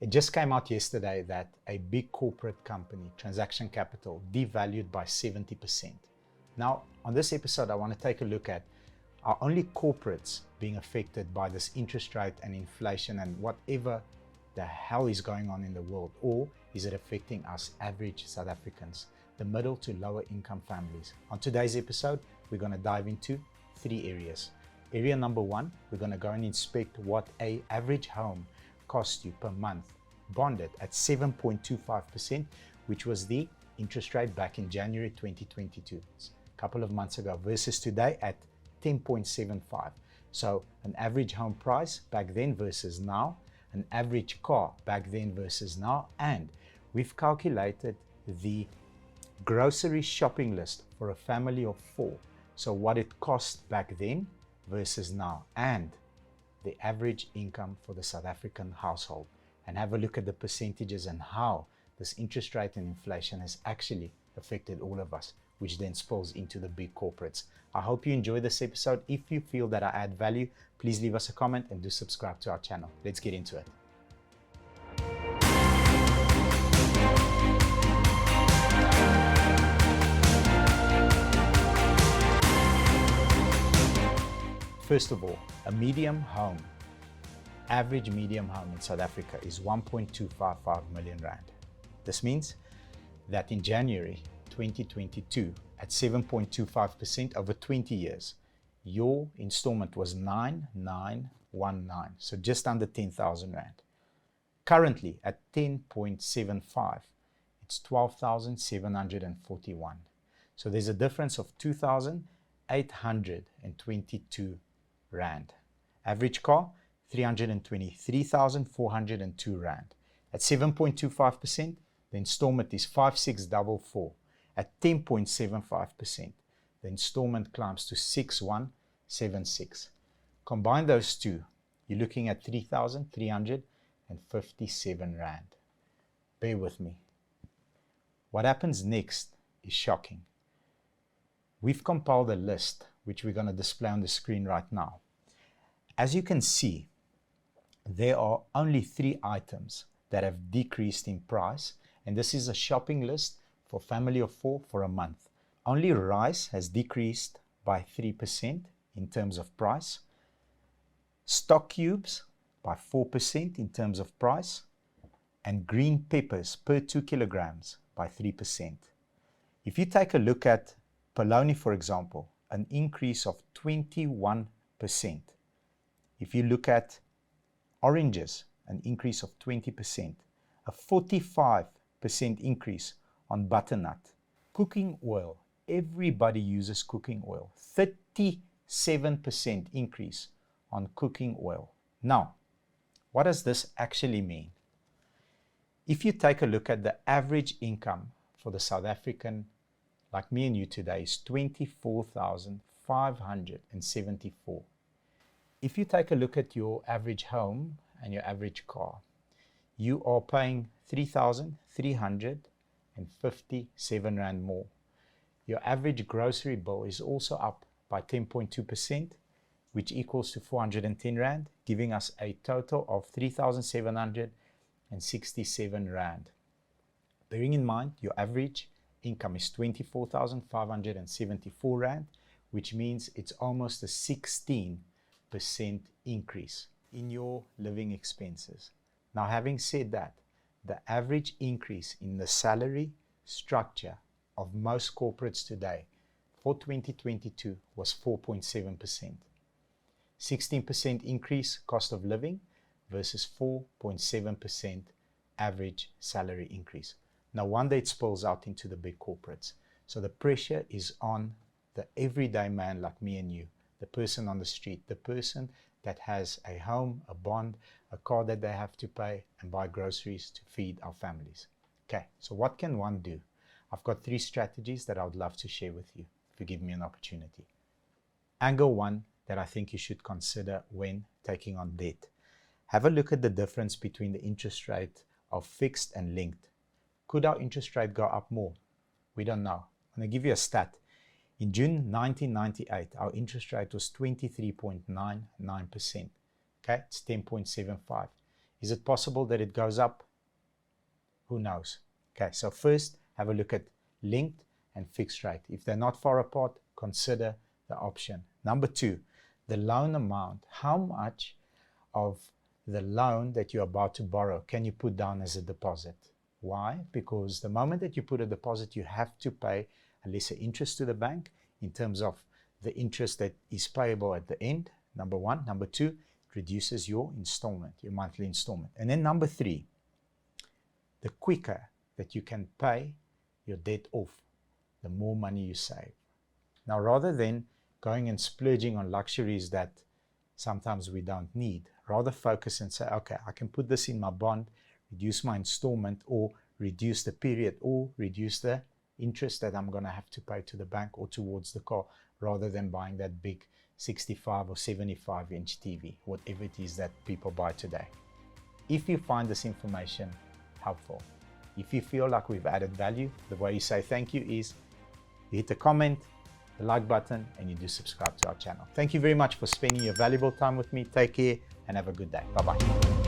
It just came out yesterday that a big corporate company, Transaction Capital, devalued by 70%. Now, on this episode, I want to take a look at, are only corporates being affected by this interest rate and inflation and whatever the hell is going on in the world, or is it affecting us average South Africans, the middle to lower income families? On today's episode, we're going to dive into 3 areas. Area number 1, we're going to go and inspect what an average home costs you per month, bonded at 7.25%, which was the interest rate back in January 2022, a couple of months ago, versus today at 10.75. So an average home price back then versus now, an average car back then versus now, and we've calculated the grocery shopping list for a family of 4. So what it cost back then versus now, and the average income for the South African household, and have a look at the percentages and how this interest rate and inflation has actually affected all of us, which then spills into the big corporates. I hope you enjoy this episode. If you feel that I add value, please leave us a comment and do subscribe to our channel. Let's get into it. First of all, a medium home, average medium home in South Africa is 1.255 million rand. This means that in January 2022, at 7.25% over 20 years, your installment was 9,919, so just under 10,000 rand. Currently at 10.75, it's 12,741. So there's a difference of 2,822 rand. Average car, 323,402 rand. At 7.25%, the installment is 5,644. At 10.75%, the installment climbs to 6,176. Combine those two, you're looking at 3,357 rand. Bear with me. What happens next is shocking. We've compiled a list, which we're going to display on the screen right now. As you can see, there are only 3 items that have decreased in price, and this is a shopping list for family of 4 for a month. Only rice has decreased by 3% in terms of price, stock cubes by 4% in terms of price, and green peppers per 2 kilograms by 3%. If you take a look at polony, for example, an increase of 21%. If you look at oranges, an increase of 20%, a 45% increase on butternut. Cooking oil, everybody uses cooking oil, 37% increase on cooking oil. Now, what does this actually mean? If you take a look at the average income for the South African, like me and you today, is 24,574. If you take a look at your average home and your average car, you are paying 3,357 rand more. Your average grocery bill is also up by 10.2%, which equals to 410 rand, giving us a total of 3,767 rand. Bearing in mind your average income is 24,574 rand, which means it's almost a 16% increase in your living expenses. Now, having said that, the average increase in the salary structure of most corporates today for 2022 was 4.7%. 16% increase cost of living versus 4.7% average salary increase. No wonder it spills out into the big corporates. So the pressure is on the everyday man like me and you, the person on the street, the person that has a home, a bond, a car that they have to pay, and buy groceries to feed our families. Okay, so what can one do? I've got 3 strategies that I would love to share with you if you give me an opportunity. Angle 1 that I think you should consider when taking on debt. Have a look at the difference between the interest rate of fixed and linked. Could our interest rate go up more? We don't know. I'm going to give you a stat. In June 1998, our interest rate was 23.99%. Okay, it's 10.75. Is it possible that it goes up? Who knows? Okay, so first have a look at linked and fixed rate. If they're not far apart, consider the option. Number two, the loan amount. How much of the loan that you're about to borrow can you put down as a deposit? Why? Because the moment that you put a deposit, you have to pay a lesser interest to the bank in terms of the interest that is payable at the end, number one. Number two, it reduces your installment, your monthly installment. And then number three, the quicker that you can pay your debt off, the more money you save. Now, rather than going and splurging on luxuries that sometimes we don't need, rather focus and say, okay, I can put this in my bond, reduce my installment, or reduce the period, or reduce the interest that I'm going to have to pay to the bank or towards the car, rather than buying that big 65 or 75-inch TV, whatever it is that people buy today. If you find this information helpful, if you feel like we've added value, the way you say thank you is you hit the comment, the like button, and you do subscribe to our channel. Thank you very much for spending your valuable time with me. Take care and have a good day. Bye-bye.